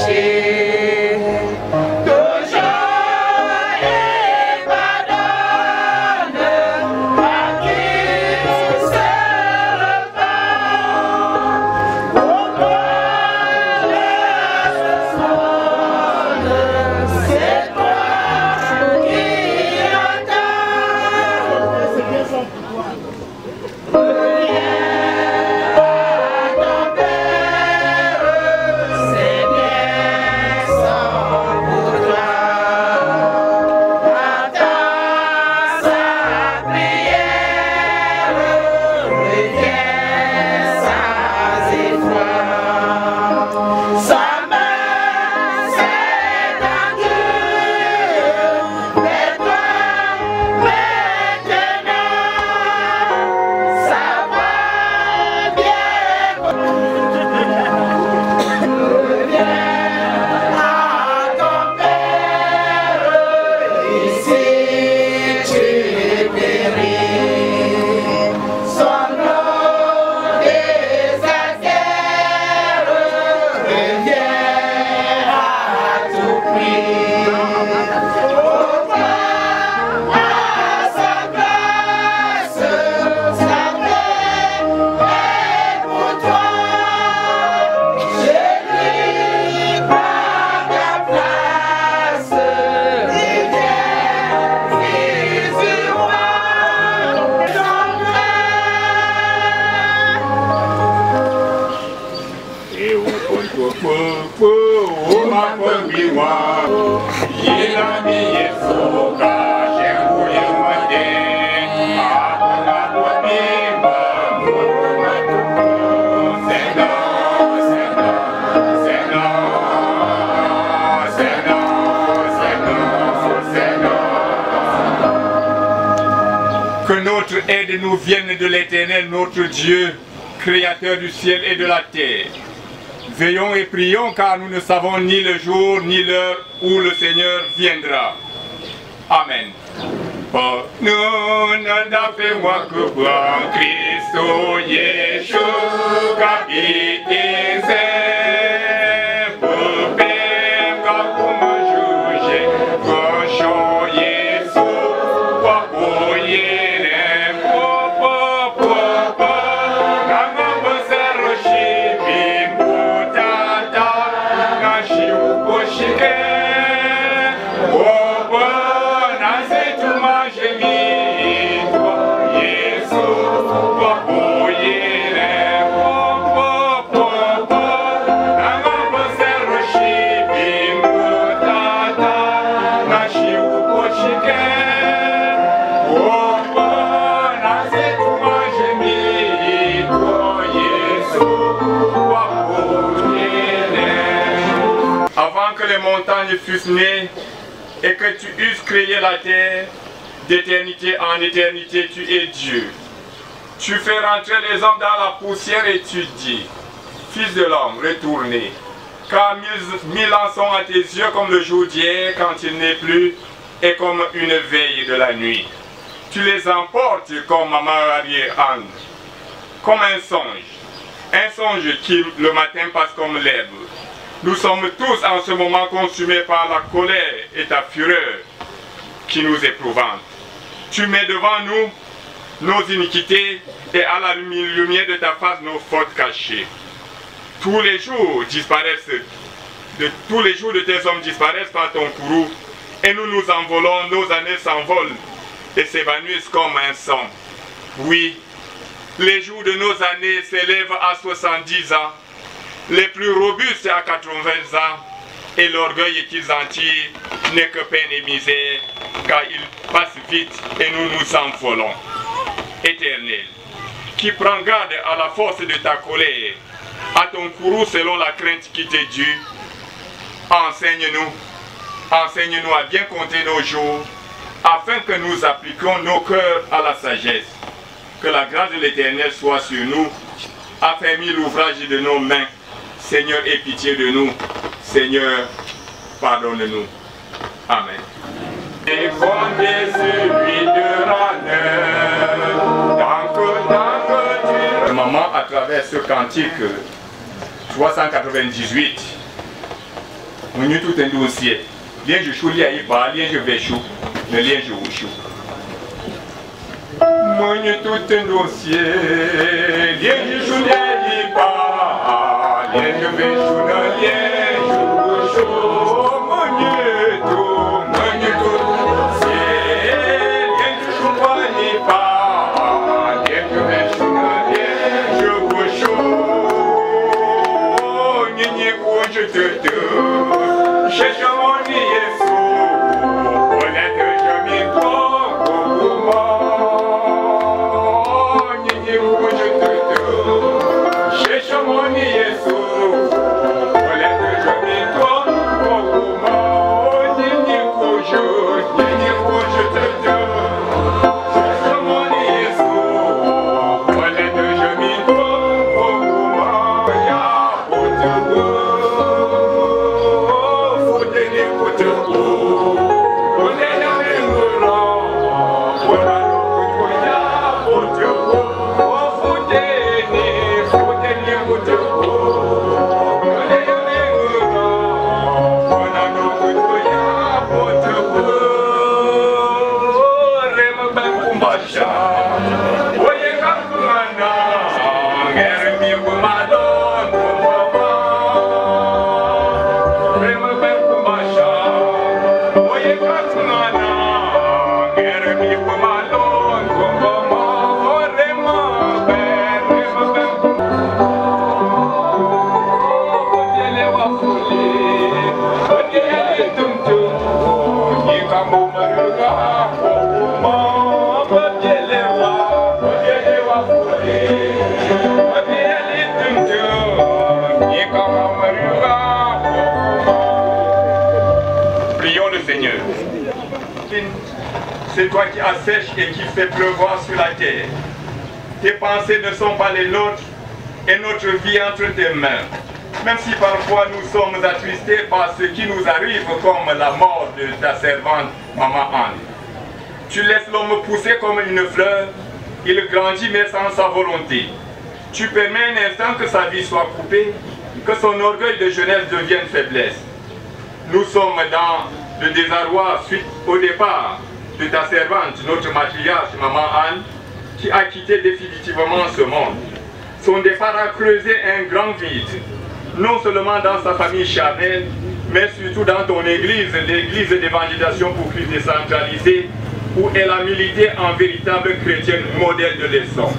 péchés. Toujours et pardonne à qui se repent. Au point de ce sonne, c'est toi qui entends. C'est bien ça pour toi. Que notre aide nous vienne de l'Éternel, notre Dieu, Créateur du ciel et de la terre. Veillons et prions car nous ne savons ni le jour ni l'heure où le Seigneur viendra. Amen. Oh, nous n'avons moi que pour Christ, Yeshua, montagnes fussent nées et que tu eusses créé la terre, d'éternité en éternité tu es Dieu. Tu fais rentrer les hommes dans la poussière et tu dis, Fils de l'homme, retournez, car 1000 ans sont à tes yeux comme le jour d'hier quand il n'est plus et comme une veille de la nuit. Tu les emportes comme maman arrière-âne, comme un songe qui le matin passe comme l'herbe. Nous sommes tous en ce moment consumés par la colère et ta fureur qui nous éprouvante. Tu mets devant nous nos iniquités et à la lumière de ta face nos fautes cachées. Tous les jours de tes hommes disparaissent par ton courroux et nous nous envolons, nos années s'envolent et s'évanouissent comme un son. Oui, les jours de nos années s'élèvent à 70 ans, les plus robustes à 80 ans, et l'orgueil qu'ils en tirent n'est que peine et misère, car ils passent vite et nous nous envolons. Éternel, qui prend garde à la force de ta colère, à ton courroux selon la crainte qui t'est due, enseigne-nous à bien compter nos jours, afin que nous appliquions nos cœurs à la sagesse. Que la grâce de l'Éternel soit sur nous, affermis l'ouvrage de nos mains. Seigneur, aie pitié de nous. Seigneur, pardonne-nous. Amen. Et fondez celui de maman, à travers ce cantique 398, On y tout un dossier. Lien je chou, lien je vais chou. Le lien je vous chou. On y tout un dossier. Lien je chou, lien je vais chou. Le lien je vous chou. On y tout dossier. Lien je chou, lien je vais chou. Le lien je vous chou. Je te donne, cherche mon Jésus, honnête je m'y trompe pour moi. Je te donne, cherche mon Jésus, honnête je m'y trompe pour moi. Je te donne, cherche mon Jésus, honnête je m'y trompe pour moi. Prions le Seigneur. C'est toi qui assèches et qui fais pleuvoir sur la terre. Tes pensées ne sont pas les nôtres et notre vie entre tes mains. Même si parfois nous sommes attristés par ce qui nous arrive comme la mort de ta servante, Maman Anne. Tu laisses l'homme pousser comme une fleur, il grandit mais sans sa volonté. Tu permets un instant que sa vie soit coupée, que son orgueil de jeunesse devienne faiblesse. Nous sommes dans le désarroi suite au départ de ta servante, notre matriarche, Maman Anne, qui a quitté définitivement ce monde. Son départ a creusé un grand vide, non seulement dans sa famille charnelle, mais surtout dans ton église, l'église d'évangélisation pour Christ décentralisée, où elle a milité en véritable chrétienne modèle de leçon.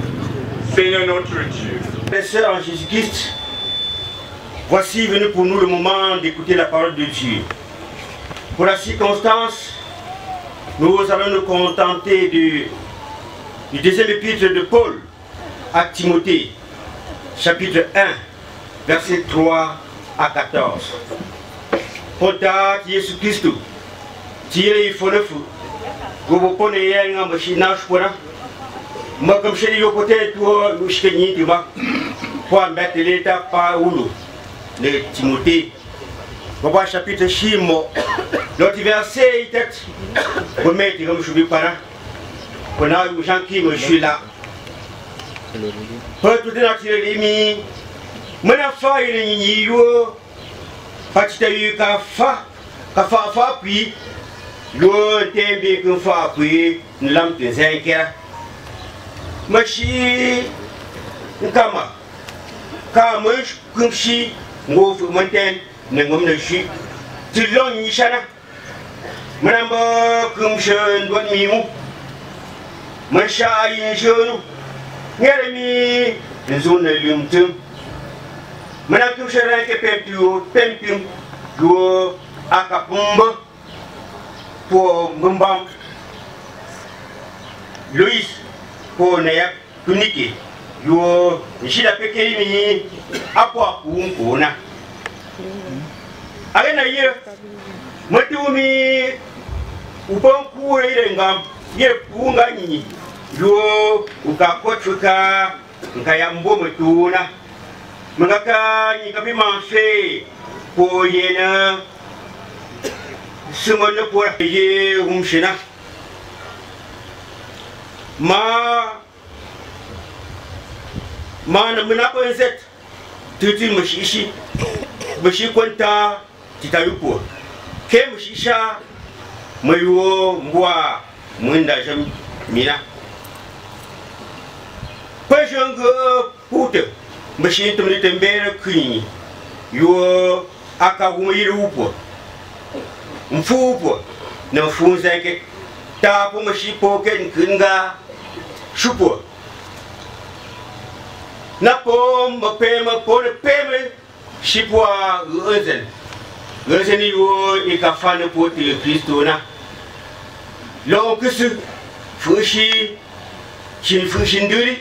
Seigneur notre Dieu. Mes sœurs en Jésus-Christ, voici venu pour nous le moment d'écouter la parole de Dieu. Pour la circonstance, nous allons nous contenter du deuxième épître de Paul à Timothée, chapitre 1, versets 3 à 14. Contact Jésus-Christ, tiré il faut le fou. Vous prenez un machine pour moi comme chez les côtés, toi, nous chenilles, tu vois, pour mettre l'état par où le Timothée. Papa chapitre 6, l'autre verset, il est pour mettre comme je suis par là. Pour les gens qui me jouent là. Pour tout le monde, mon enfant, il est niveau. Parce que tu as eu qu'à faire, puis l'eau t'aime bien qu'un fois, puis nous l'âme de 5 ans. Mais si, Kama, quand moi, comme si, moi, je m'entends. Ne me suis tu l'as ni chana madame comme je dois m'y ma chat jeune n'yami zone lumtum madame que je rentre pempum do akapumba pour mbam Louis pour neya tuniki yo jila pekeli mi apwa kuona Agena ye matumi upanku irenga ye punga nyinyi yo ukakochuka nkayambo mutuna mangaka nyikapi manfe po yena sumono po ye umshina ma na muna ko zet tuti mushishi bashi kwanta titayupo kem shisha mayo mbwa mwenda jam mina pajang puto machine tumne tembere kuni yo akagumiro upo mfupo na mfunza ke tapo mashipo ke nkinga shupo na po mapema po peme shipwa Gëzen yo ikafana po te Kristo na lo kusu fushi chin fushi nduri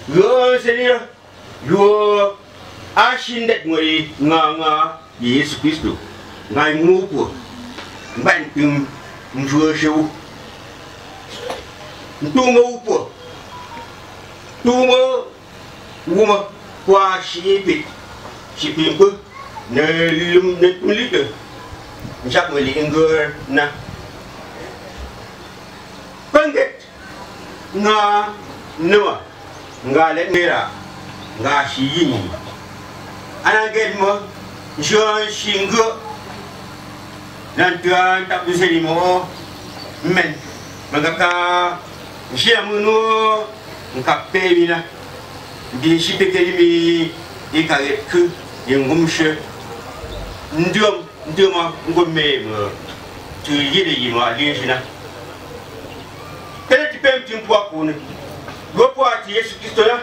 gëzen yo ashindet ngori nga Yesu Kristo ngai ngupo ban tim mfushi Ntuma upo Tuma Wuma Kwa shipi Shipimpu Ne lum ne tulite Njak meli ingger na Panget Nga Nama Nga let mera Nga shiyini Ananget mo Jean shingo Nantuan tak bisa limo Men Magaka Jiamuno Nkape mina Di shipe kelimi Ikaret ku Yengumshe Nduma Ngome Tu yide yima Linjina Kene tipem timpua kune Gopo ati Yesu Kristo na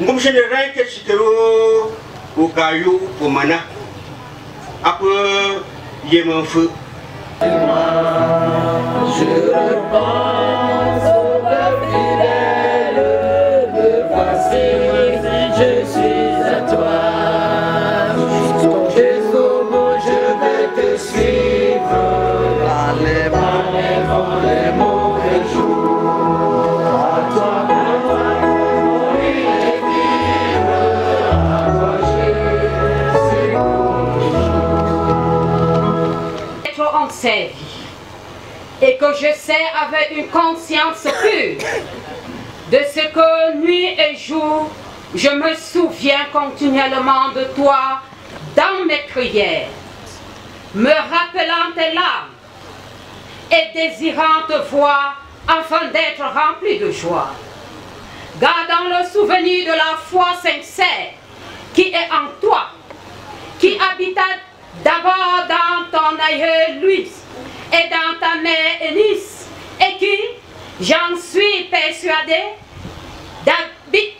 Ngumshe ne ranke shikero Ukayu Umana Apa Yemanfu Je repense au peuple fidèle, me voici, je suis à toi. Jésus, moi je vais te suivre, par les bons, les mauvais jours. À toi, mourir et vivre, à toi Jésus. Être en sa vie. Et que je sais avec une conscience pure de ce que nuit et jour, je me souviens continuellement de toi dans mes prières, me rappelant tes larmes et désirant te voir afin d'être rempli de joie. Gardant le souvenir de la foi sincère qui est en toi, qui habita d'abord dans ton aïeul Louis, et dans ta mère Eunice, et qui, j'en suis persuadée, habite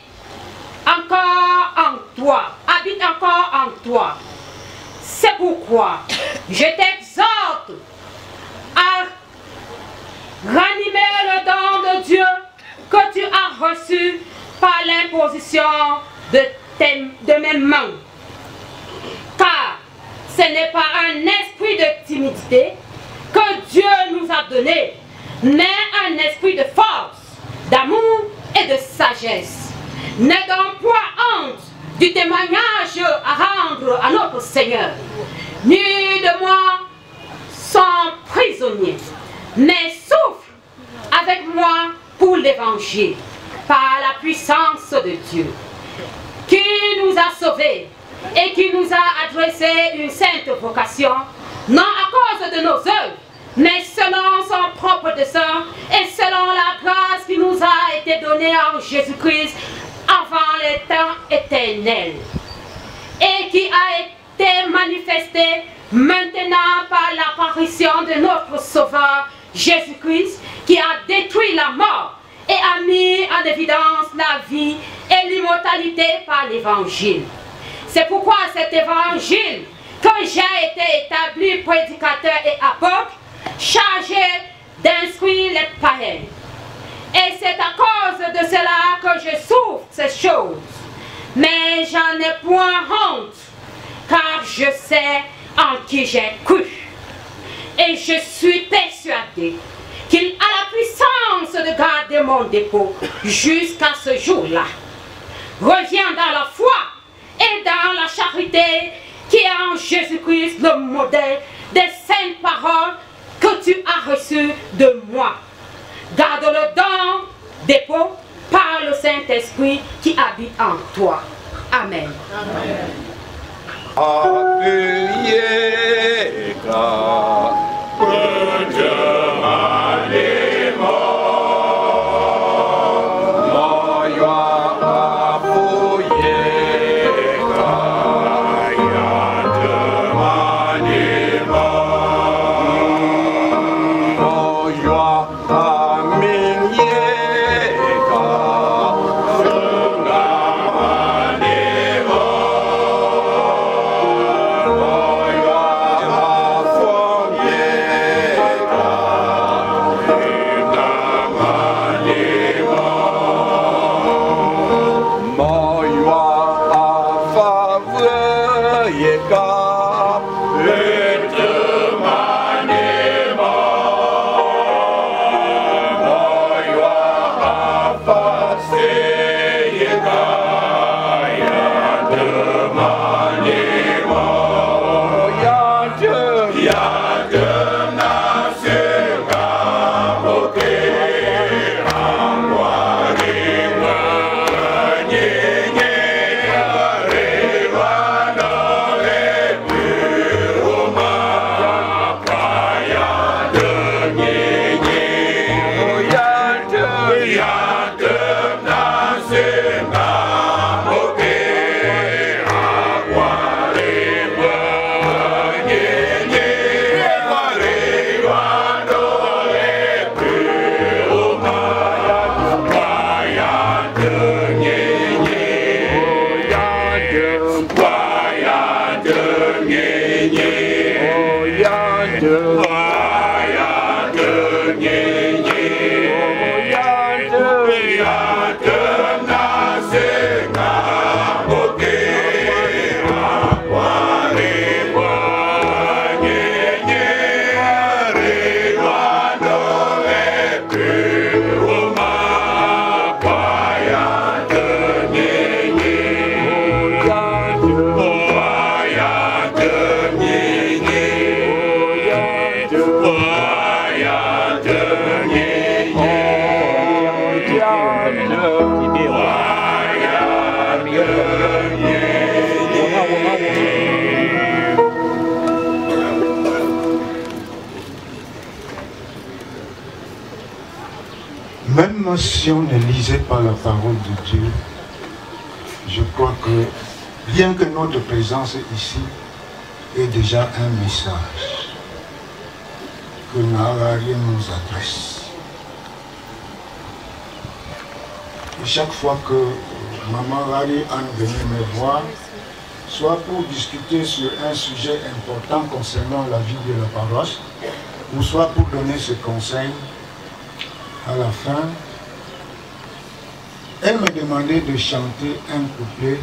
encore en toi. C'est pourquoi je t'exhorte à ranimer le don de Dieu que tu as reçu par l'imposition de mes mains. Car ce n'est pas un esprit de timidité que Dieu nous a donné, mais un esprit de force, d'amour et de sagesse. N'aie donc point honte du témoignage à rendre à notre Seigneur, ni de moi son prisonnier, mais souffre avec moi pour l'évangile, par la puissance de Dieu, qui nous a sauvés et qui nous a adressé une sainte vocation, non à cause de nos œuvres, mais selon son propre dessein et selon la grâce qui nous a été donnée en Jésus-Christ avant les temps éternels, et qui a été manifestée maintenant par l'apparition de notre Sauveur Jésus-Christ, qui a détruit la mort et a mis en évidence la vie et l'immortalité par l'évangile. C'est pourquoi cet évangile, quand j'ai été établi prédicateur et apôtre, chargé d'instruire les païens. Et c'est à cause de cela que je souffre ces choses. Mais j'en ai point honte, car je sais en qui j'ai cru. Et je suis persuadé qu'il a la puissance de garder mon dépôt jusqu'à ce jour-là. Reviens dans la foi et dans la charité qui est en Jésus-Christ, le modèle des saintes paroles que tu as reçues de moi. Garde le don dépôt par le Saint-Esprit qui habite en toi. Amen. Amen. Même si on ne lisait pas la parole de Dieu, je crois que rien que notre présence ici est déjà un message que Naharari nous adresse. Et chaque fois que Maman Hari Anne venait me voir, soit pour discuter sur un sujet important concernant la vie de la paroisse, ou soit pour donner ses conseils, à la fin, elle me demandait de chanter un couplet.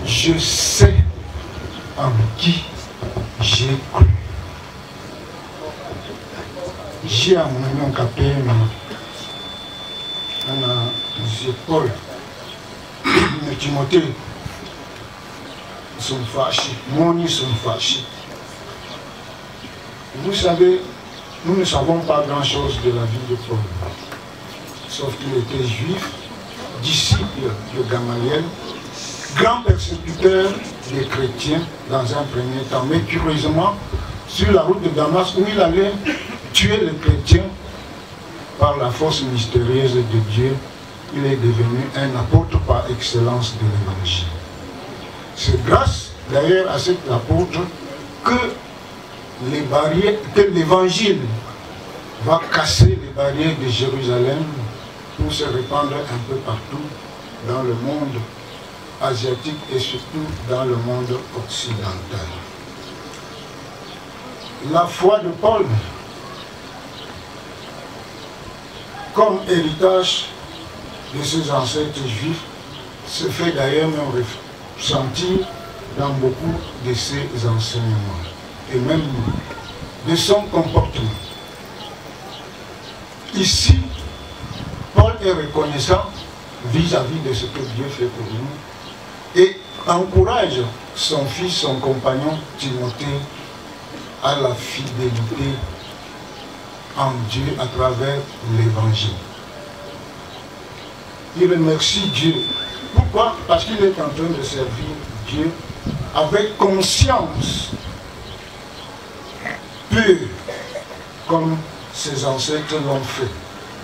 Je sais en qui j'ai cru. J'ai amené un capé, M. Paul, M. Timothée, sont fâchés, Moni sont fâchés. Vous savez, nous ne savons pas grand-chose de la vie de Paul, sauf qu'il était juif, disciple de Gamaliel, grand persécuteur des chrétiens dans un premier temps, mais curieusement, sur la route de Damas, où il allait tuer les chrétiens par la force mystérieuse de Dieu, il est devenu un apôtre par excellence de l'évangile. C'est grâce d'ailleurs à cet apôtre que l'évangile va casser les barrières de Jérusalem pour se répandre un peu partout dans le monde asiatique et surtout dans le monde occidental. La foi de Paul, comme héritage de ses ancêtres juifs, se fait d'ailleurs même ressentir dans beaucoup de ses enseignements et même de son comportement. Ici, Paul est reconnaissant vis-à-vis de ce que Dieu fait pour nous et encourage son fils, son compagnon Timothée à la fidélité en Dieu à travers l'évangile. Il remercie Dieu. Pourquoi? Parce qu'il est en train de servir Dieu avec conscience pure, comme ses ancêtres l'ont fait.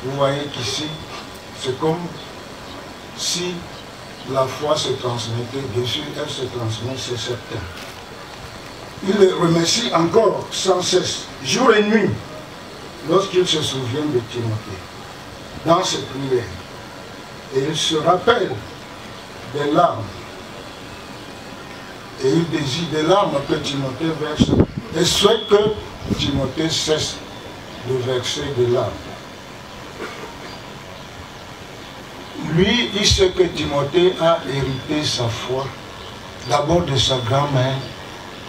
Vous voyez qu'ici, c'est comme si la foi se transmettait, bien sûr, elle se transmet, c'est certain. Il le remercie encore sans cesse, jour et nuit, lorsqu'il se souvient de Timothée, dans ses prières. Et il se rappelle des larmes. Et il désire des larmes que Timothée verse et souhaite que Timothée cesse de verser des larmes. Lui, il sait que Timothée a hérité sa foi, d'abord de sa grand-mère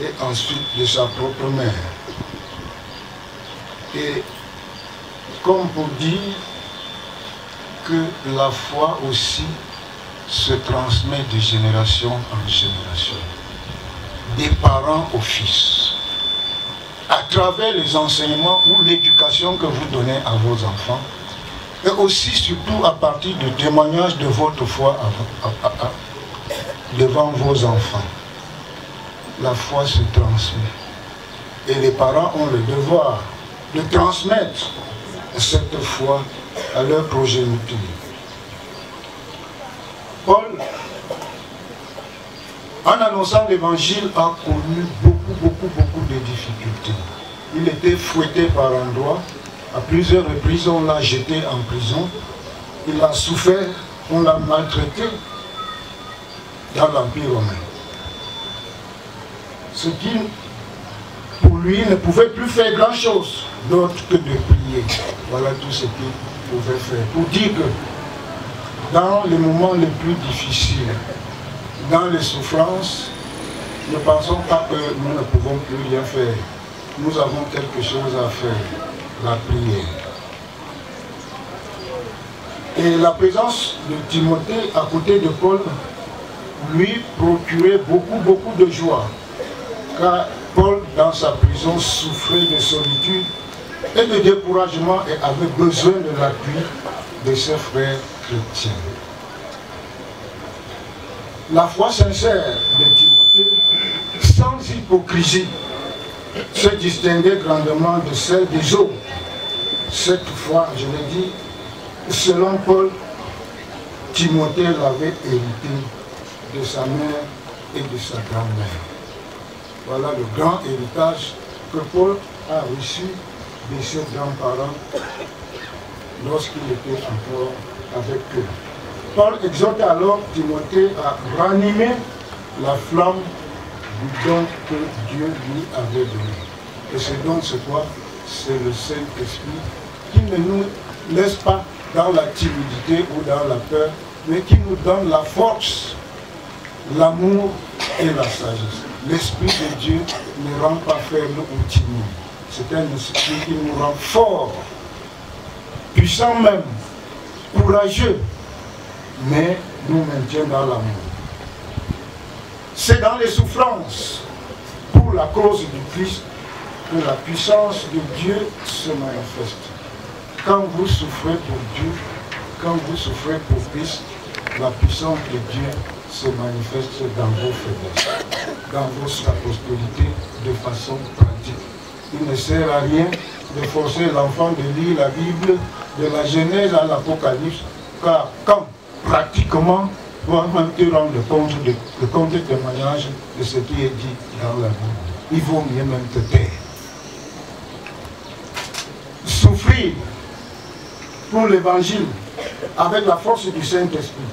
et ensuite de sa propre mère. Et comme pour dire que la foi aussi se transmet de génération en génération, des parents aux fils, à travers les enseignements ou l'éducation que vous donnez à vos enfants, et aussi surtout à partir du témoignage de votre foi devant vos enfants. La foi se transmet. Et les parents ont le devoir de transmettre cette foi à leur progéniture. Paul, en annonçant l'évangile, a connu beaucoup de difficultés. Il était fouetté par endroits. À plusieurs reprises, on l'a jeté en prison. Il a souffert, on l'a maltraité dans l'Empire romain. Ce qui, pour lui, ne pouvait plus faire grand-chose d'autre que de prier. Voilà tout ce qu'il pouvait faire. Pour dire que dans les moments les plus difficiles, dans les souffrances, ne pensons pas que nous ne pouvons plus rien faire. Nous avons quelque chose à faire, la prière. Et la présence de Timothée à côté de Paul lui procurait beaucoup de joie. Car Paul, dans sa prison, souffrait de solitude et de découragement et avait besoin de l'appui de ses frères chrétiens. La foi sincère de Timothée, sans hypocrisie, se distinguait grandement de celle des autres. Cette foi, je l'ai dit, selon Paul, Timothée l'avait hérité de sa mère et de sa grand-mère. Voilà le grand héritage que Paul a reçu de ses grands-parents lorsqu'il était encore avec eux. Paul exhorte alors Timothée à ranimer la flamme du don que Dieu lui avait donné. Et ce don, c'est quoi? C'est le Saint-Esprit qui ne nous laisse pas dans la timidité ou dans la peur, mais qui nous donne la force, l'amour et la sagesse. L'Esprit de Dieu ne rend pas faible ou timide. C'est un esprit qui nous rend fort, puissant même, courageux, mais nous maintient dans l'amour. C'est dans les souffrances pour la cause du Christ que la puissance de Dieu se manifeste. Quand vous souffrez pour Dieu, quand vous souffrez pour Christ, la puissance de Dieu se manifeste dans vos faiblesses, dans votre apostolité de façon pratique. Il ne sert à rien de forcer l'enfant de lire la Bible de la Genèse à l'Apocalypse, car quand pratiquement vous te rendre compte de témoignage de ce qui est dit dans la Bible, il vaut mieux même te taire. Souffrir pour l'évangile avec la force du Saint-Esprit,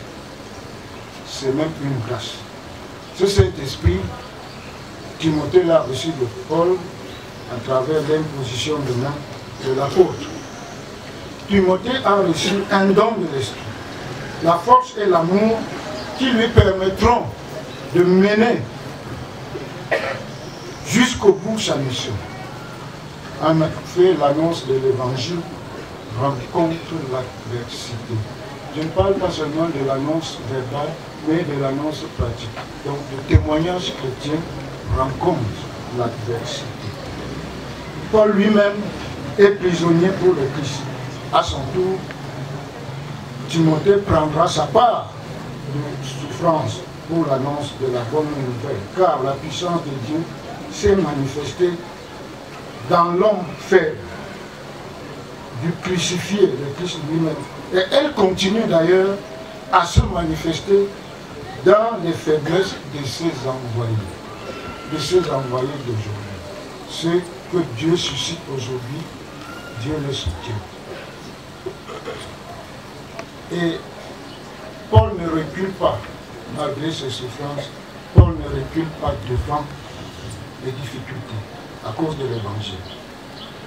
c'est même une grâce. Ce Saint-Esprit, Timothée l'a reçu de Paul à travers l'imposition de main de l'apôtre. Timothée a reçu un don de l'Esprit, la force et l'amour qui lui permettront de mener jusqu'au bout sa mission. En fait, l'annonce de l'évangile rencontre l'adversité. Je ne parle pas seulement de l'annonce verbale, mais de l'annonce pratique. Donc le témoignage chrétien rencontre l'adversité. Paul lui-même est prisonnier pour le Christ. À son tour, Timothée prendra sa part de souffrance pour l'annonce de la bonne nouvelle, car la puissance de Dieu s'est manifestée dans l'homme faible, du crucifié, le Christ lui-même. Et elle continue d'ailleurs à se manifester dans les faiblesses de ses envoyés d'aujourd'hui. Ceux que Dieu suscite aujourd'hui, Dieu le soutient. Et Paul ne recule pas, malgré ses souffrances, Paul ne recule pas devant les difficultés à cause de l'évangile.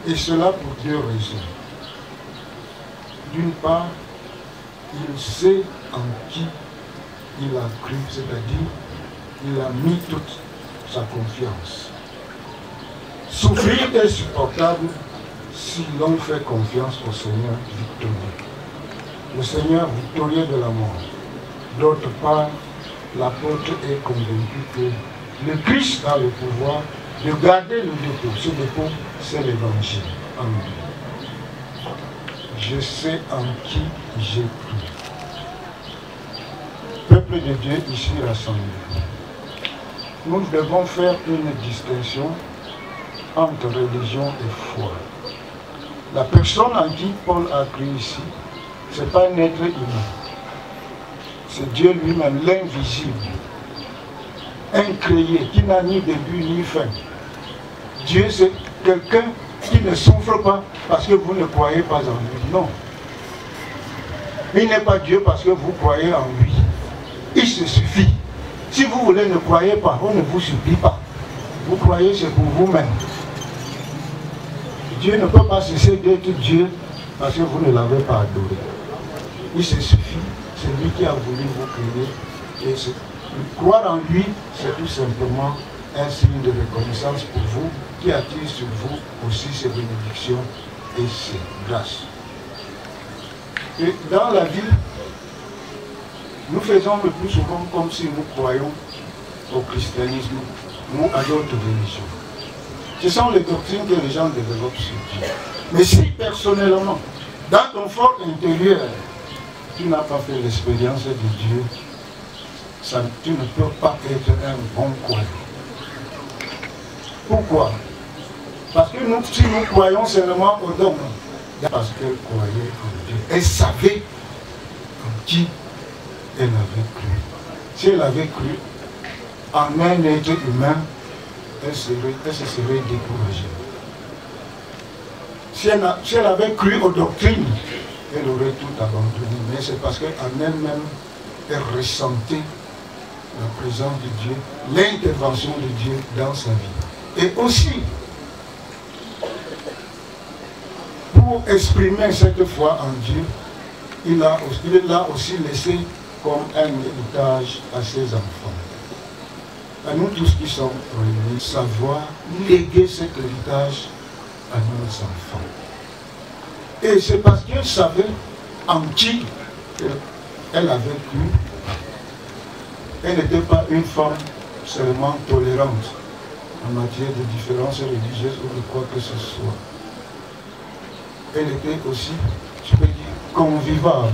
Et cela pour deux raisons. D'une part, il sait en qui il a cru, c'est-à-dire il a mis toute sa confiance. Souffrir est supportable si l'on fait confiance au Seigneur victorieux. Le Seigneur victorieux de la mort. D'autre part, l'apôtre est convaincu que le Christ a le pouvoir de garder le dépôt. Ce dépôt, c'est l'évangile en lui. Je sais en qui j'ai cru. Peuple de Dieu ici rassemblé. Nous devons faire une distinction entre religion et foi. La personne en qui Paul a cru ici, ce n'est pas un être humain. C'est Dieu lui-même, l'invisible, incréé, qui n'a ni début ni fin. Dieu, c'est quelqu'un qui ne souffre pas parce que vous ne croyez pas en lui. Non. Il n'est pas Dieu parce que vous croyez en lui. Il se suffit. Si vous voulez ne croyez pas, on ne vous supplie pas. Vous croyez, c'est pour vous-même. Dieu ne peut pas cesser d'être Dieu parce que vous ne l'avez pas adoré. Il se suffit. C'est lui qui a voulu vous créer. Et croire en lui, c'est tout simplement un signe de reconnaissance pour vous qui attire sur vous aussi ses bénédictions et ses grâces. Et dans la vie, nous faisons le plus souvent comme si nous croyons au christianisme ou à d'autres religions. Ce sont les doctrines que les gens développent sur Dieu. Mais si personnellement, dans ton fort intérieur, tu n'as pas fait l'expérience de Dieu, tu ne peux pas être un bon croyant. Pourquoi? Parce que si nous croyons seulement au dogme, parce qu'elle croyait en Dieu. Elle savait en qui elle avait cru. Si elle avait cru en un être humain, elle se serait découragée. Si elle avait cru aux doctrines, elle aurait tout abandonné. Mais c'est parce qu'en elle-même, elle ressentait la présence de Dieu, l'intervention de Dieu dans sa vie. Et aussi, pour exprimer cette foi en Dieu, il l'a aussi laissé comme un héritage à ses enfants. À nous tous qui sommes réunis, savoir léguer cet héritage à nos enfants. Et c'est parce qu'elle savait en qui elle avait cru. Elle n'était pas une femme seulement tolérante en matière de différences religieuses ou de quoi que ce soit. Elle était aussi, je peux dire, convivable,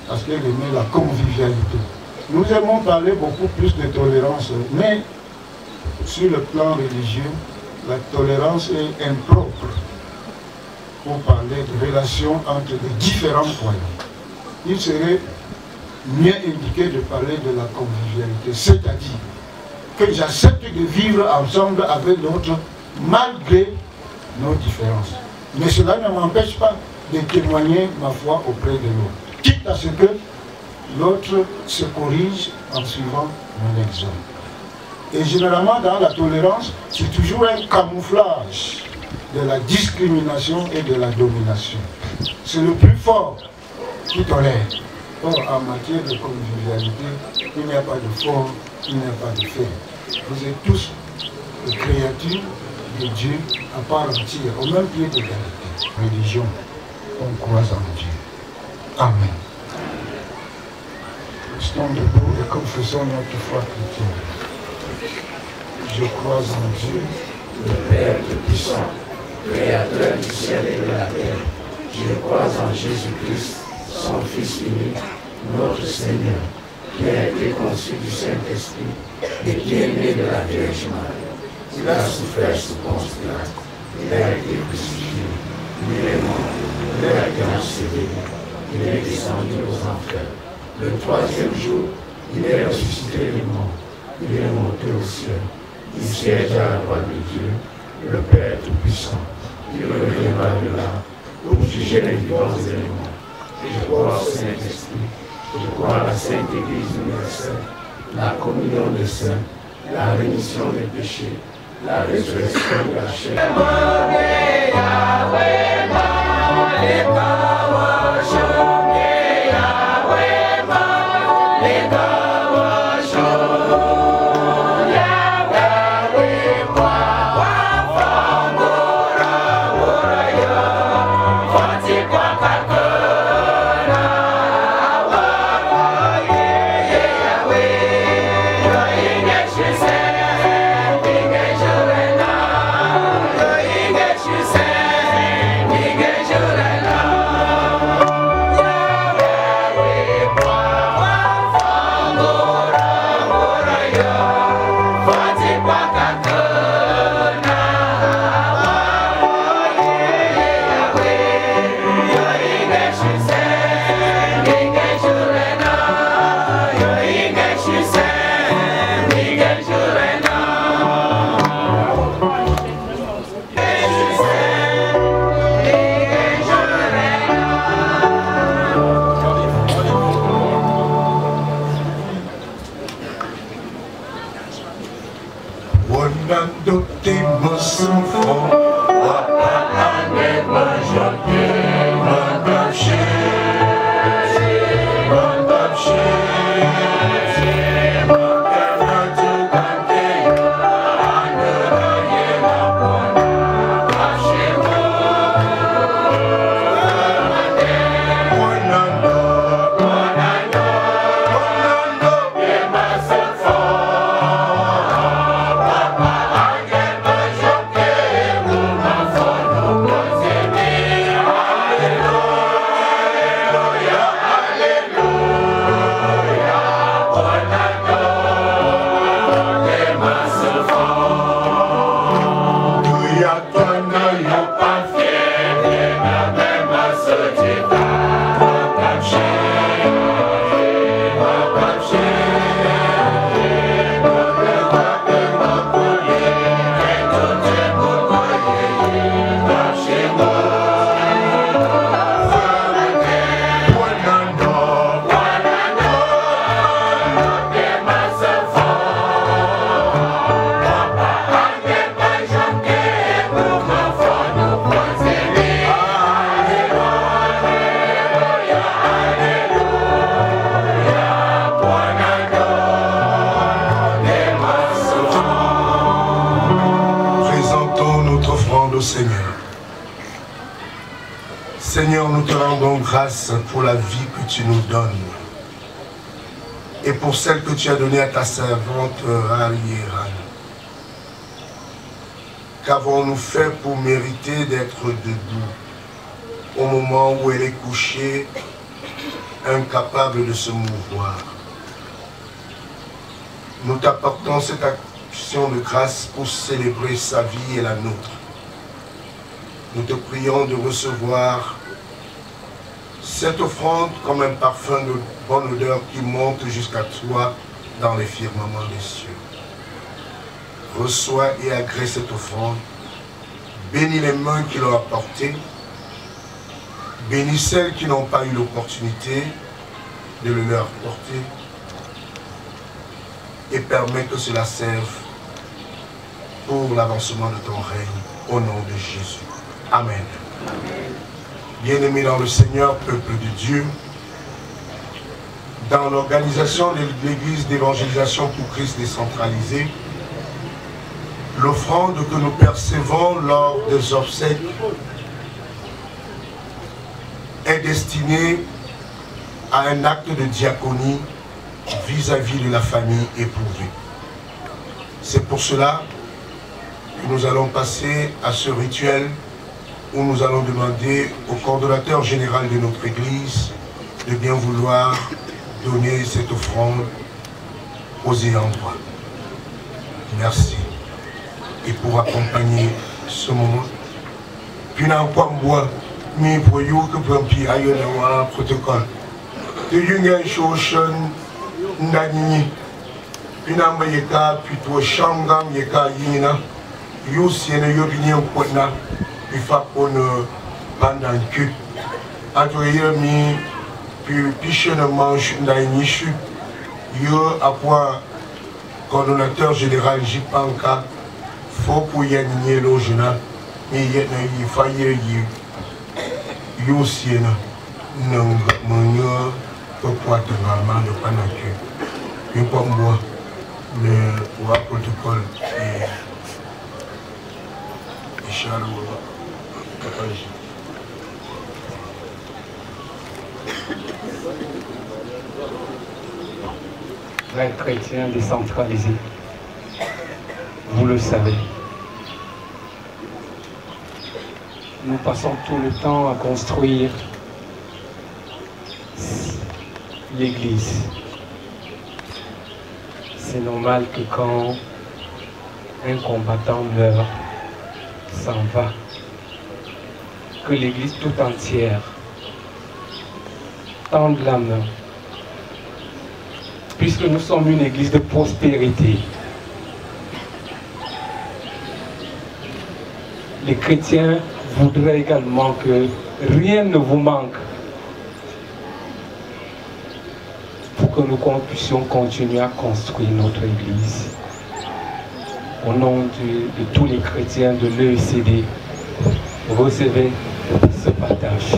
parce qu'elle aimait la convivialité. Nous aimons parler beaucoup plus de tolérance, mais sur le plan religieux, la tolérance est impropre pour parler de relations entre les différents croyants. Il serait mieux indiqué de parler de la convivialité, c'est-à-dire que j'accepte de vivre ensemble avec l'autre malgré nos différences. Mais cela ne m'empêche pas de témoigner ma foi auprès de l'autre, quitte à ce que l'autre se corrige en suivant mon exemple. Et généralement, dans la tolérance, c'est toujours un camouflage de la discrimination et de la domination. C'est le plus fort qui tolère. Or, en matière de convivialité, il n'y a pas de fort, il n'y a pas de faible. Vous êtes tous des créatures de Dieu à part entière, au même pied d'égalité. Religion, on croit en Dieu. Amen. Restons debout et confessons notre foi chrétienne. Je crois en Dieu, le Père Tout-Puissant, Créateur du ciel et de la terre. Je crois en Jésus-Christ, son Fils unique, notre Seigneur, qui a été conçu du Saint-Esprit et qui est né de la Vierge Marie. Il a souffert sous Ponce Pilate, il a été crucifié, il est mort, il a été enseveli, il est descendu aux enfers. Le troisième jour, il est ressuscité des morts. Il est monté au ciel. Il siège à la droite de Dieu, le Père Tout-Puissant. Il reviendra de là pour juger les vivants et les morts. Je crois au Saint-Esprit. Je crois à la Sainte Église universelle, la communion des saints, la rémission des péchés, la résurrection de la chair. Seigneur, nous te rendons grâce pour la vie que tu nous donnes et pour celle que tu as donnée à ta servante Ariéran. Qu'avons-nous fait pour mériter d'être debout au moment où elle est couchée, incapable de se mouvoir? Nous t'apportons cette action de grâce pour célébrer sa vie et la nôtre. Nous te prions de recevoir cette offrande comme un parfum de bonne odeur qui monte jusqu'à toi dans les firmaments des cieux. Reçois et agrée cette offrande. Bénis les mains qui l'ont apportée. Bénis celles qui n'ont pas eu l'opportunité de le leur porter. Et permets que cela serve pour l'avancement de ton règne. Au nom de Jésus. Amen. Bien-aimés dans le Seigneur, peuple de Dieu, dans l'organisation de l'Église d'évangélisation pour Christ décentralisée, l'offrande que nous percevons lors des obsèques est destinée à un acte de diaconie vis-à-vis de la famille éprouvée. C'est pour cela que nous allons passer à ce rituel où nous allons demander au coordonnateur général de notre Église de bien vouloir donner cette offrande aux ayants droit. Merci. Et pour accompagner ce moment, puis nous avons un protocole. de Yungen Shoshan Nani, Pinamba Yeka, Pito Shangam Yeka Yina, Yusian Yobinian Pona, Ifapon pendant que, entre mi, puis Pichon Manche Nainichu, Yo à quoi coordonnateur général Jipanka, faut pour y aller au journal, mais il y a failli y aussi non mon pourquoi te vraiment de pas que et pour moi le protocole et Charles Frères chrétiens décentralisés, vous le savez. Nous passons tout le temps à construire l'Église. C'est normal que quand un combattant meurt, s'en va, que l'Église tout entière tende la main. Puisque nous sommes une Église de prospérité, les chrétiens voudraient également que rien ne vous manque pour que nous puissions continuer à construire notre Église. Au nom de tous les chrétiens de l'EECD, recevez ce partage.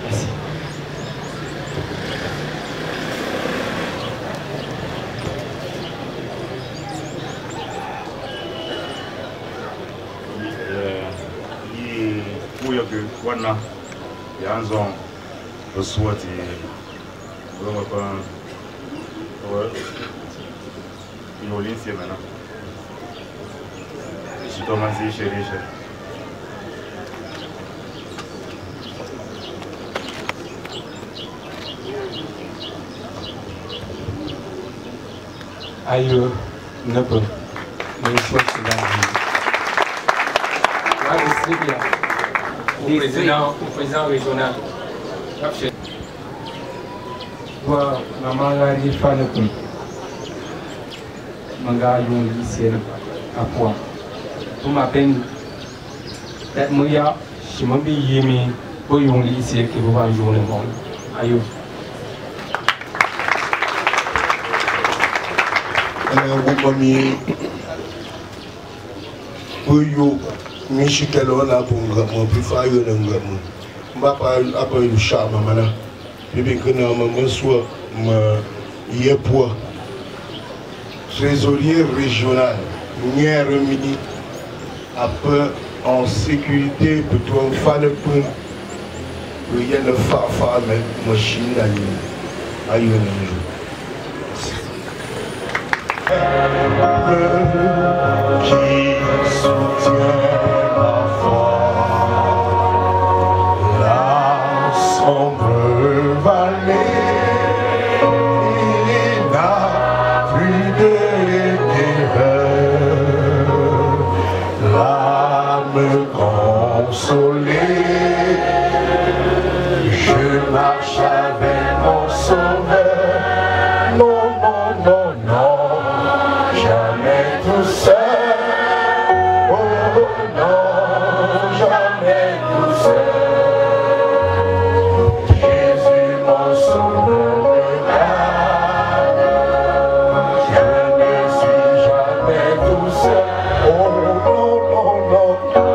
Merci. Wana yanzo oswati wewe kwa yolinsi mana jitomanzi sherisha ayo nebo mwishoti au président régional. Maman a dit faire le coup. Manga yon lycée à point. Pour ma peine, peut-être moi, je m'en vais y aimer pour yon lycée qui va jouer le monde. Aïe. Michikelo na bunga mo prefer yo na ngamu mbapa apa yu shama mana bibi kana mama swa ma yepo trésorier régional Nier Mini un peu en sécurité plutôt en fan pour il y a le fa mais machine à y qui soutient la foi, la sombre vallée, il n'a plus de terreur, l'âme consolée, je marche avec mon sauveur, non, non, non, non. Jamais tout seul, oh non, jamais tout seul. Jésus mon sauveur me garde, je ne suis jamais tout seul, oh non, non, non, non,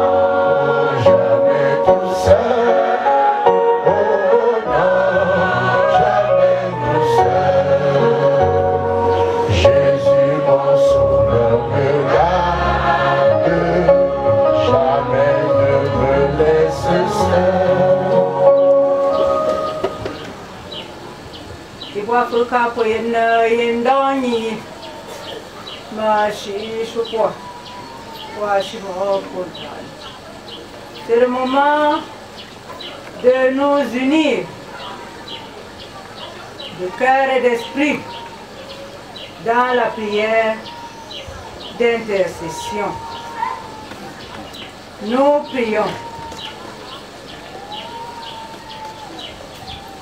jamais tout seul, oh non, jamais tout seul. Jésus mon sauveur me garde, jamais ne me laisse seul. Kiwafuka poyena yendani, machi chukwa, washimo kotan. C'est le moment de nous unir de cœur et d'esprit dans la prière d'intercession. Nous prions.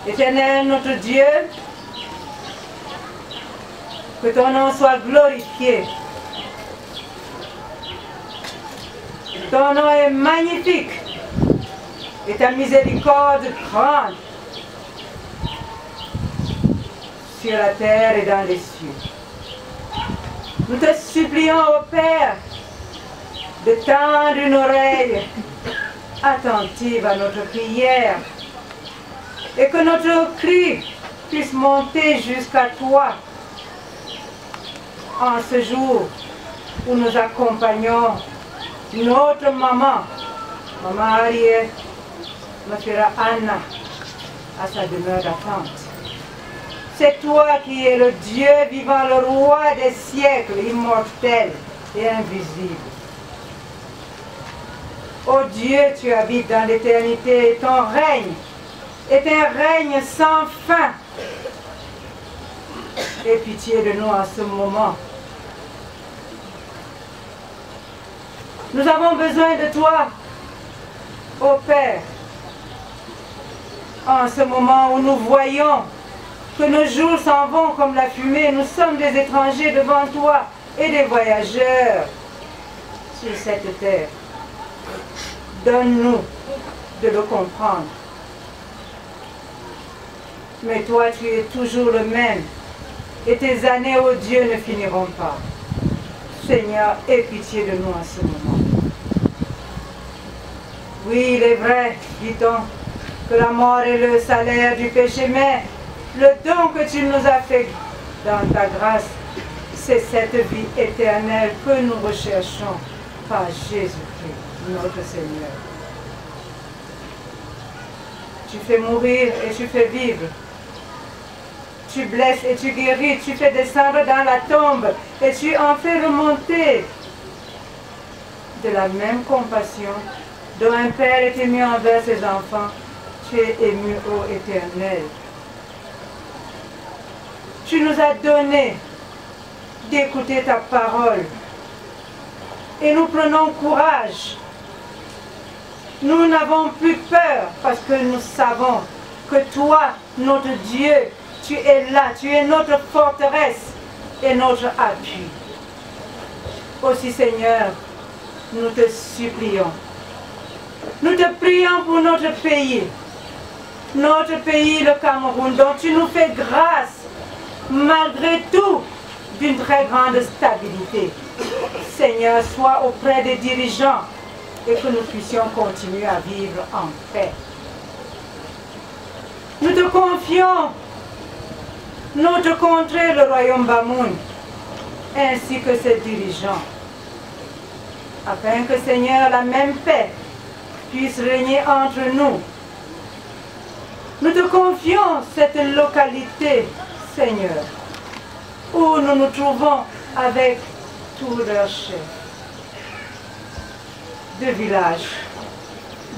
Éternel notre Dieu, que ton nom soit glorifié. Ton nom est magnifique et ta miséricorde grande sur la terre et dans les cieux. Nous te supplions, ô Père, de tendre une oreille attentive à notre prière et que notre cri puisse monter jusqu'à toi en ce jour où nous accompagnons notre maman, Maman Ariel, ma chère Anna, à sa demeure d'attente. C'est toi qui es le Dieu vivant, le roi des siècles, immortel et invisible. Ô Dieu, tu habites dans l'éternité et ton règne est un règne sans fin. Aie pitié de nous en ce moment. Nous avons besoin de toi, ô Père, en ce moment où nous voyons que nos jours s'en vont comme la fumée. Nous sommes des étrangers devant toi et des voyageurs sur cette terre. Donne-nous de le comprendre. Mais toi, tu es toujours le même et tes années, ô Dieu, ne finiront pas. Seigneur, aie pitié de nous en ce moment. Oui, il est vrai, dit-on, que la mort est le salaire du péché, mais le don que tu nous as fait dans ta grâce, c'est cette vie éternelle que nous recherchons par Jésus-Christ, notre Seigneur. Tu fais mourir et tu fais vivre. Tu blesses et tu guéris. Tu fais descendre dans la tombe et tu en fais remonter. De la même compassion dont un père est ému envers ses enfants, tu es ému, ô Éternel. Tu nous as donné d'écouter ta parole et nous prenons courage. Nous n'avons plus peur parce que nous savons que toi, notre Dieu, tu es là, tu es notre forteresse et notre appui. Aussi, Seigneur, nous te supplions. Nous te prions pour notre pays, le Cameroun, dont tu nous fais grâce, malgré tout, d'une très grande stabilité. Seigneur, sois auprès des dirigeants et que nous puissions continuer à vivre en paix. Nous te confions notre contrée, le royaume Bamoun, ainsi que ses dirigeants, afin que, Seigneur, la même paix puisse régner entre nous. Nous te confions cette localité, Seigneur, où nous nous trouvons avec tous leurs chefs de villages,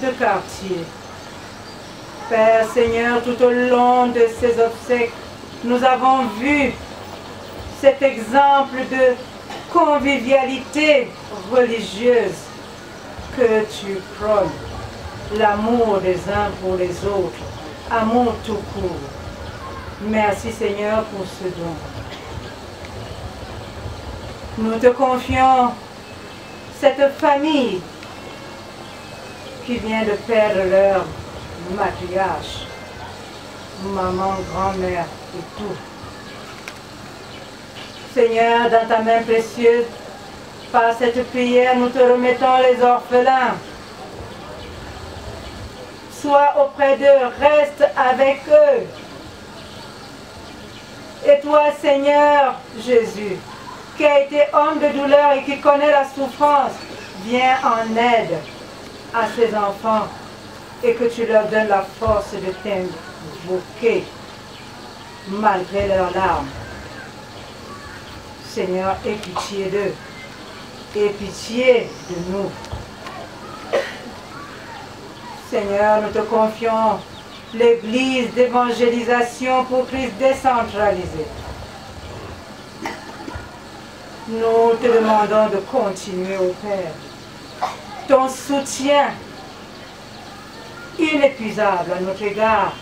de quartiers. Père, Seigneur, tout au long de ces obsèques, nous avons vu cet exemple de convivialité religieuse que tu prônes, l'amour des uns pour les autres, amour tout court. Merci Seigneur pour ce don. Nous te confions cette famille qui vient de perdre leur matriarche, maman, grand-mère et tout. Seigneur, dans ta main précieuse, par cette prière, nous te remettons les orphelins. Sois auprès d'eux, reste avec eux. Et toi, Seigneur Jésus, qui a été homme de douleur et qui connaît la souffrance, viens en aide à ces enfants et que tu leur donnes la force de t'invoquer malgré leurs larmes. Seigneur, aie pitié d'eux. Aie pitié de nous. Seigneur, nous te confions l'église d'évangélisation pour Christ décentralisée. Nous te demandons de continuer, ô Père, ton soutien inépuisable à notre égard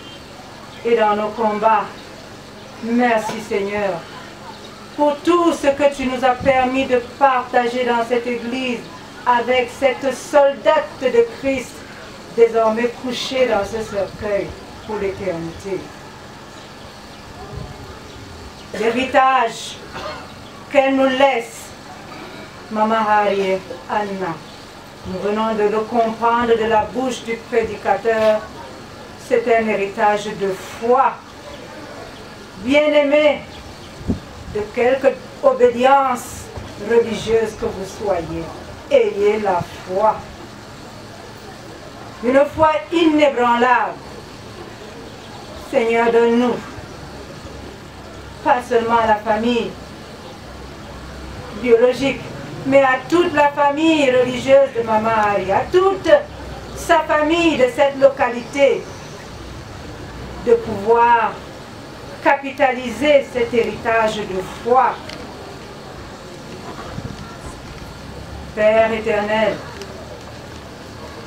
et dans nos combats. Merci Seigneur pour tout ce que tu nous as permis de partager dans cette église avec cette soldate de Christ désormais couchée dans ce cercueil pour l'éternité. L'héritage qu'elle nous laisse, Maman Harriet, Anna, nous venons de le comprendre de la bouche du prédicateur, c'est un héritage de foi. Bien-aimés, de quelque obédience religieuse que vous soyez, ayez la foi. Une foi inébranlable. Seigneur, donne-nous, pas seulement à la famille biologique, mais à toute la famille religieuse de Maman Harriet, à toute sa famille de cette localité, de pouvoir capitaliser cet héritage de foi. Père éternel,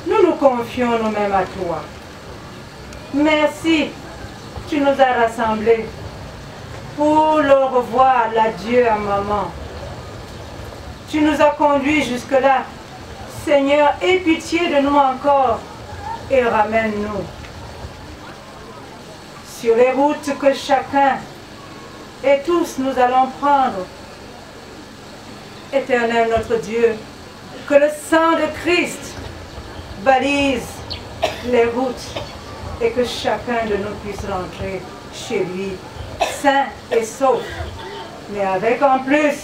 nous nous confions nous-mêmes à toi. Merci, tu nous as rassemblés pour le revoir l'adieu à maman. Tu nous as conduits jusque-là. Seigneur, aie pitié de nous encore et ramène-nous sur les routes que chacun et tous nous allons prendre. Éternel notre Dieu, que le sang de Christ balise les routes et que chacun de nous puisse rentrer chez lui, sain et sauf, mais avec en plus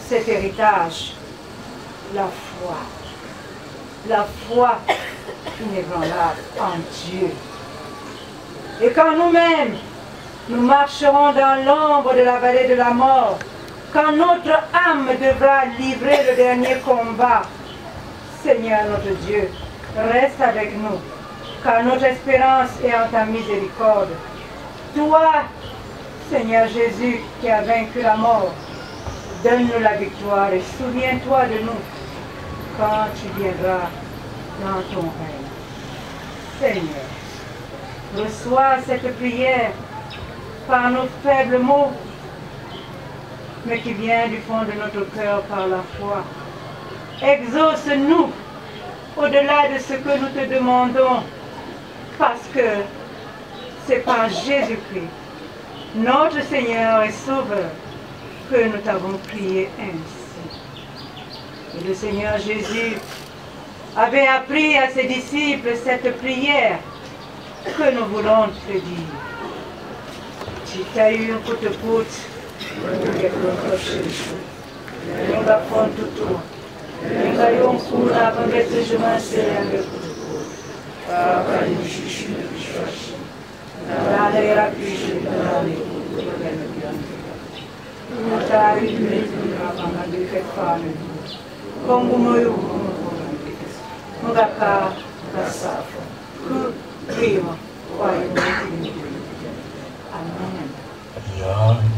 cet héritage, la foi inébranlable en Dieu. Et quand nous-mêmes, nous marcherons dans l'ombre de la vallée de la mort, quand notre âme devra livrer le dernier combat, Seigneur notre Dieu, reste avec nous, car notre espérance est en ta miséricorde. Toi, Seigneur Jésus, qui as vaincu la mort, donne-nous la victoire et souviens-toi de nous quand tu viendras dans ton règne. Seigneur, reçois cette prière par nos faibles mots, mais qui vient du fond de notre cœur par la foi. Exauce-nous au-delà de ce que nous te demandons, parce que c'est par Jésus-Christ, notre Seigneur et Sauveur, que nous t'avons prié ainsi. Et le Seigneur Jésus avait appris à ses disciples cette prière que nous voulons te dire. Chitayu kutuput, Nenga fontutu, Nenga yonkura pambete jumase yange kutuput. Papa yushishu bishwashi, Nalale rapishi, Nalale kutuput. Mutari metu rapanga kefane, Kongu moyo Mugaka kasafa, Prima, kwa imeti. Amen. Yana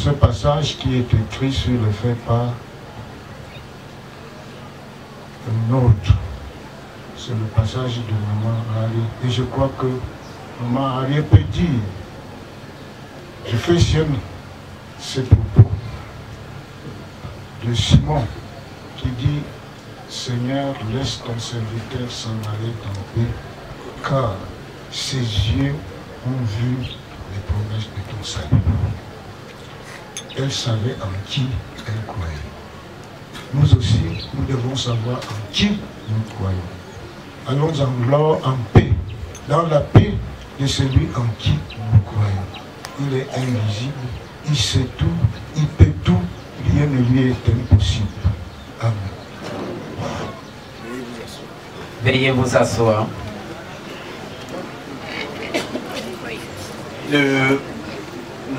ce passage qui est écrit sur le fait par un autre. C'est le passage de Maman Harry. Et je crois que Maman Harry peut dire, je fais sienne ces propos de Simon qui dit, Seigneur, laisse ton serviteur s'en aller en paix, car ses yeux ont vu les promesses de ton salut. Elle savait en qui elle croyait. Nous aussi, nous devons savoir en qui nous croyons. Allons en gloire, en paix, dans la paix de celui en qui nous croyons. Il est invisible, il sait tout, il peut tout, rien ne lui est impossible. Amen. Veuillez vous asseoir. Le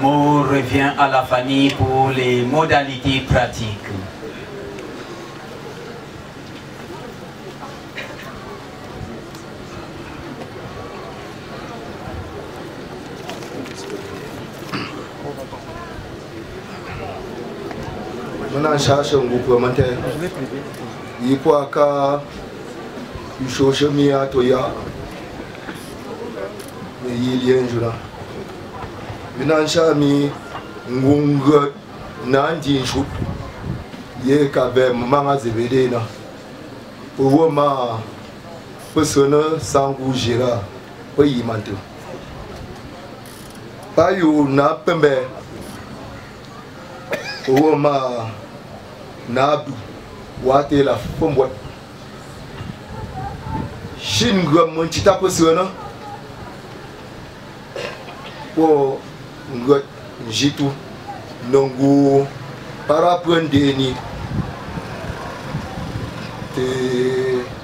mot revient à la famille pour les modalités pratiques. Muna shashin gugu mante yi kwa ka social media to ya yi liyan juna muna sha mi ngunga na ndi shu ye ka be manga zebede na uwo ma persona sangu jira pa yi mante pa yu na pembe uwo ma Nabu wate la fombot shin gwa monchita posona po ngot jitu nongu para prendeni te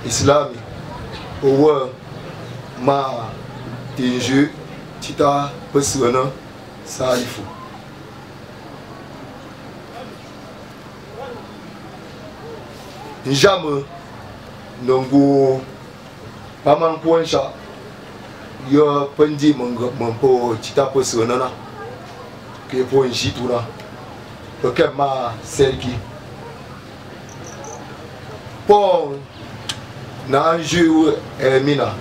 islami owa ma tinju tita posona salifu Njame nongu paman kuansha yo pendi mampo chita posona na ke po njituna ke ma selki po na anju emina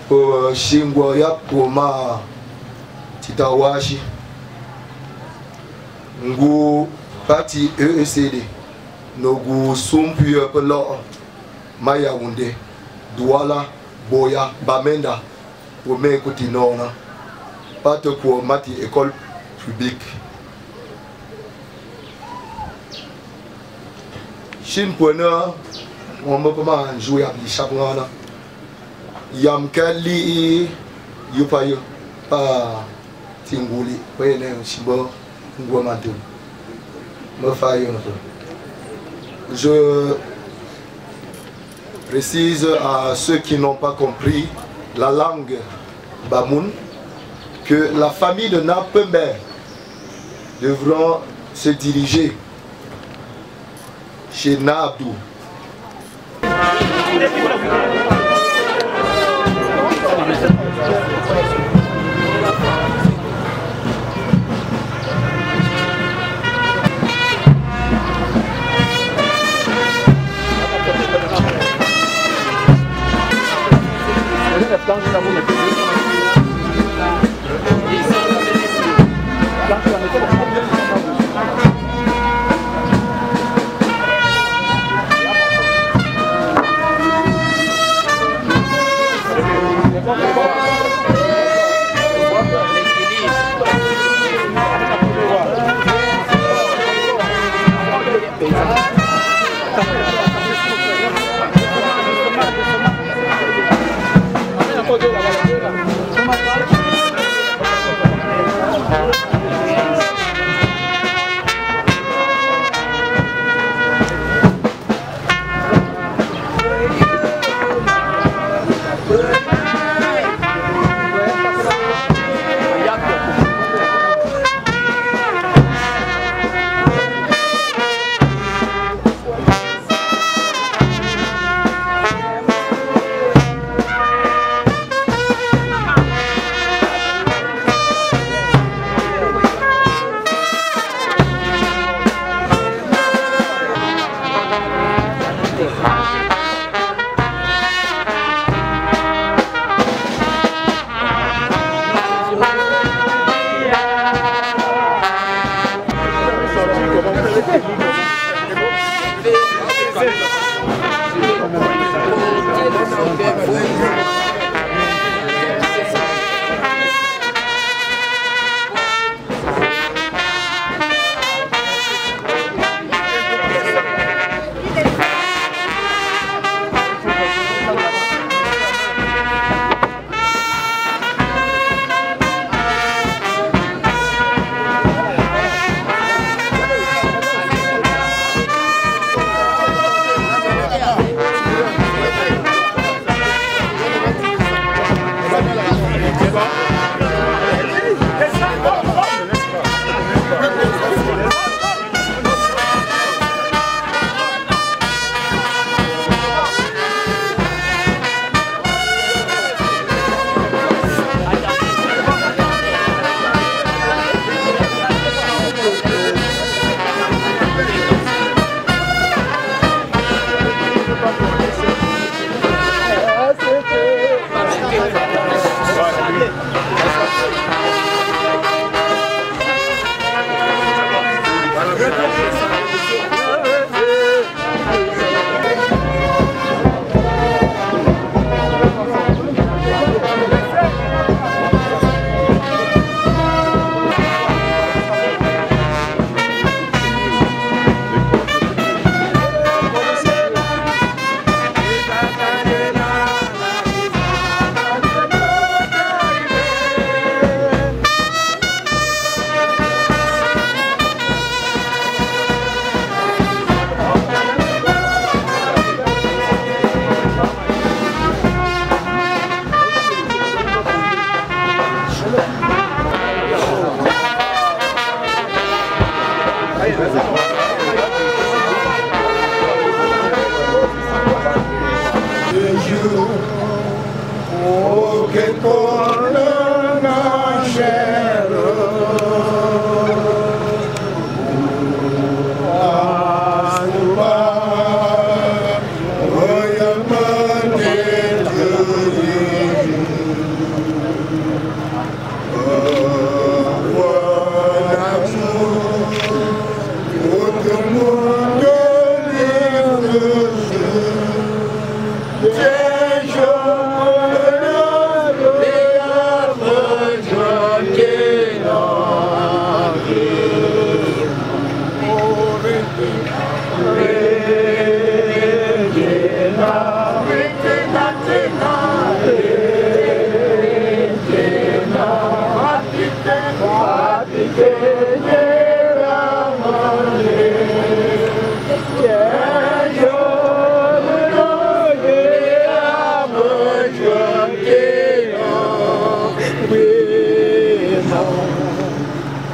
po shingwa ya po ma chita washi ngu parti EECD Nogu sumpuye pelo maya wunde Douala Boya Bamenda pour me écouter non pas de quoi mati école publique Chine pona on me pas jouer à l'Ichapana Yam Kali Yupayo pas Tinguli Pene Chibo Ngwamatu me faille Je précise à ceux qui n'ont pas compris la langue Bamoun que la famille de Napembe devront se diriger chez Nabdou.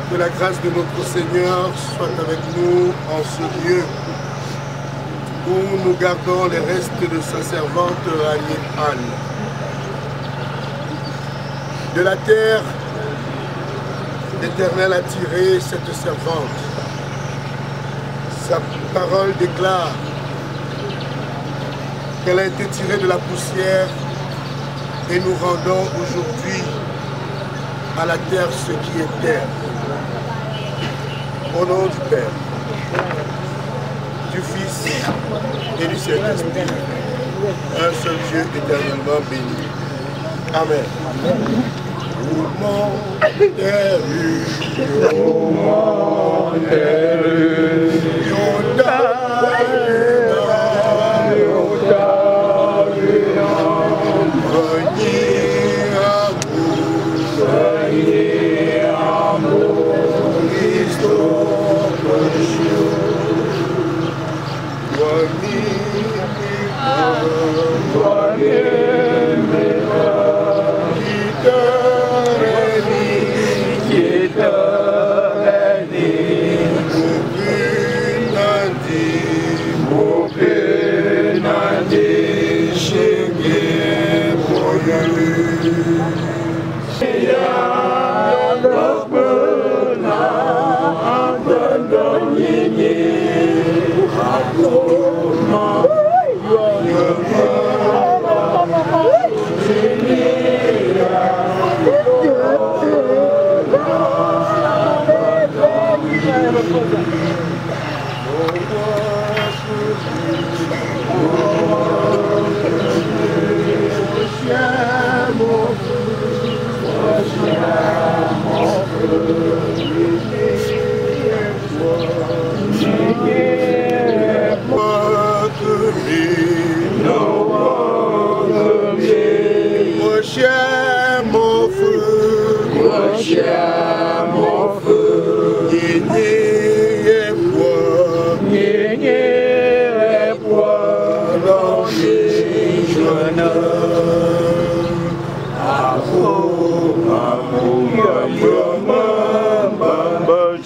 Que la grâce de notre Seigneur soit avec nous en ce lieu où nous gardons les restes de sa servante Anne. De la terre, l'Éternel a tiré cette servante. Sa parole déclare qu'elle a été tirée de la poussière et nous rendons aujourd'hui à la terre ce qui est terre. Au nom du Père, du Fils et du Saint-Esprit, un seul Dieu éternellement béni. Amen.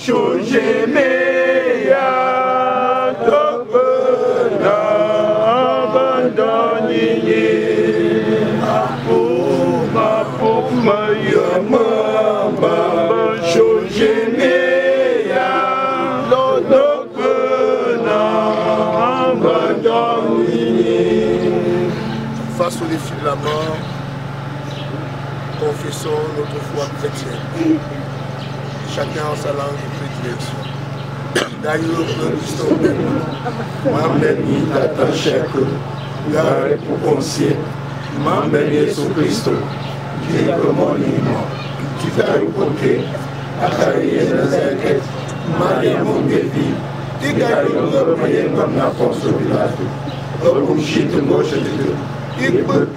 changer meilleur, donc abandonner. Pour meilleur maman, changer meilleur, donc abandonner. Face au défi de la mort, confessons notre foi chrétienne. Chacun en sa langue et prédilection. D'ailleurs, Christ, m'amène à ta chèque, garde pour conseiller, m'amène Jésus Christ, qui est comme mon imam, qui t'a écouté, à carrière dans un quête, marié mon bébé, qui gagne le moyen comme la force de village, comme chute de gauche de deux, il peut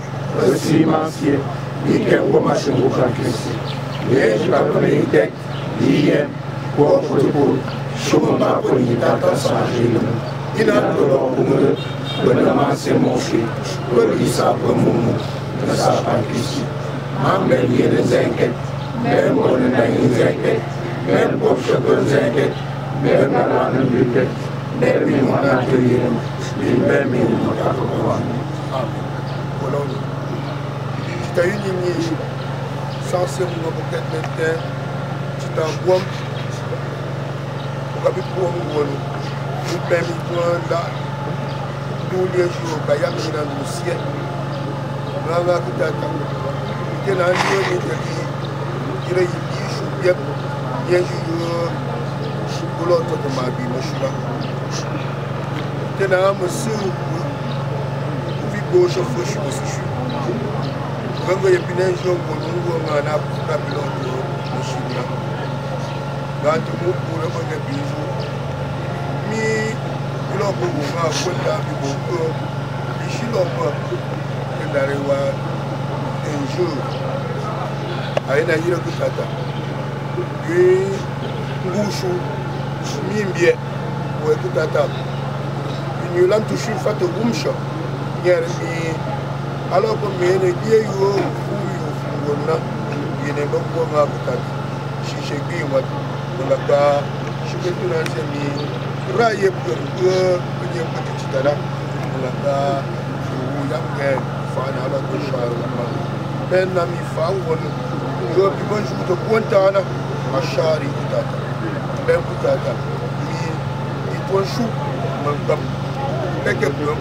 aussi m'ancier, il peut remarcher vos franquistes. Mais je vais prendre une tête, hier, pour le coup, je ne vais pas prendre une tête à changer. Il a le long pour me c'est mon fils, pour lui ça pour mon mot, ne ça pas qu'ici. Maman, il y a des inquiètes, même on a des inquiètes, même pour ce que des inquiètes, même on a des inquiètes, même on a des inquiètes, même on a des inquiètes. Tu as une ligne, sans ce moment peut-être maintenant, tu t'en vois, pour que tu nous permettons là, tous les jours, il y a un ciel. Il y a un aina yira kutata ngushu mimbie we kutata nyulam tushu fata gumsha nyere mi alo ko mene ye yo fuyu wonna yene bongo ma kutata shishe bi wat wala ka shike tunanse mi raye ko nye ko titara wala ka yamge fa na ala ko sharu ben na mi fa wonna yo bi bon ju to kontana mashari kutata ben kutata mi iton shu man kam peke blom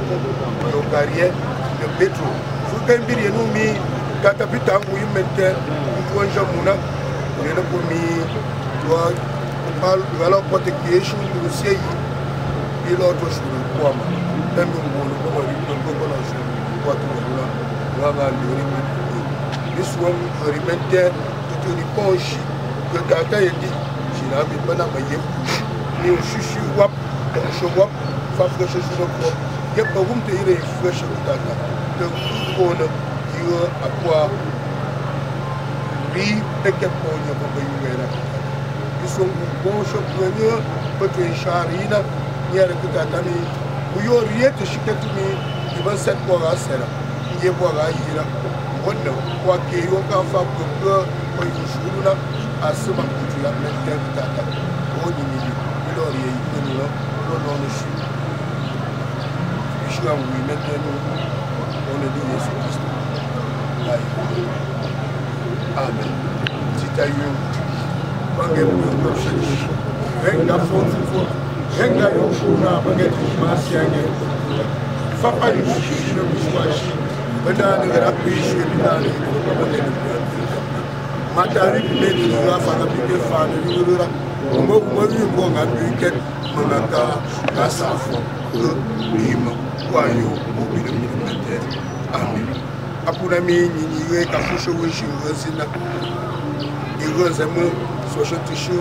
yo carrière de pétro fu gambiri no mi kata pitangu yimente iton jamuna ne ko mi to mal wala protection du sei piloto shu ko ma ben mo ko ri ko na shu ko to na wala ndori mi this one remente to the poche que tata yedi jina bi bana maye ni shushi wap shu wap fa fresh shu ko ye ba gum te ire fresh tata de ko na yo akwa bi peke ko ni ko bi wera this one bon shu premier peut sharina yere ko tata ni yo riete shiketu mi iban set ko ga sera ye ko ga yira wannan wake yo kan fa ko ko yusuna asuma kutu ya mente tata o ni mi lori yi ni no no no shi shi am wi mente no on di Yesu Kristo ai amen titayu bange mo no shi venga fonti venga yo kuna bange masiange fa pa ni shi no shi Benda negara pisu benda negara matari benda negara fana benda fana negara mo yimbo ngabiket monaka kasafo lima kwayo mo bida mete amen apuna mi ni we ka fusho we shi rozina iroze mo so shotishu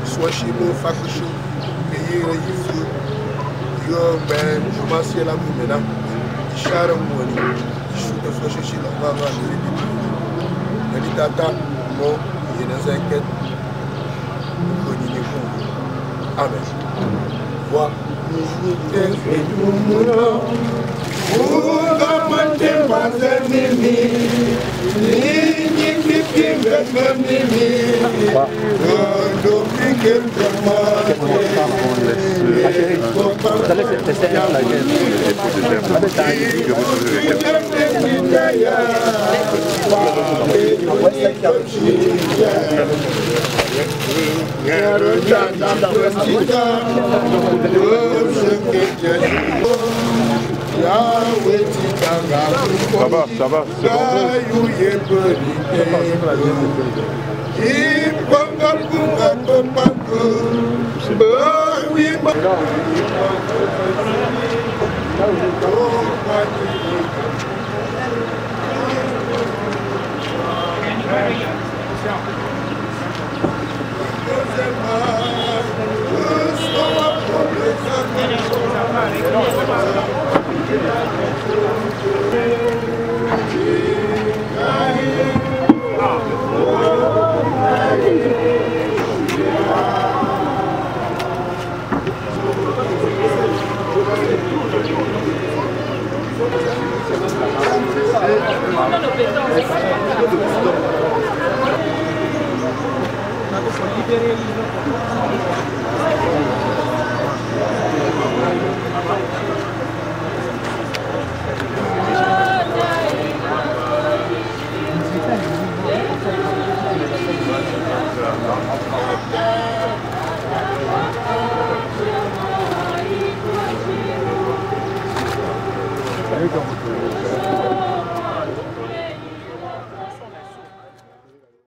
so shi mo fakushu peye yifu yo ben jumasi la mumena ishara mwoni de fresh la mama ni tata mo yena zaket ko ni ni ko amen wa ni te edumuna uga mante bazemi ni ni kiki ngani Ça va, c'est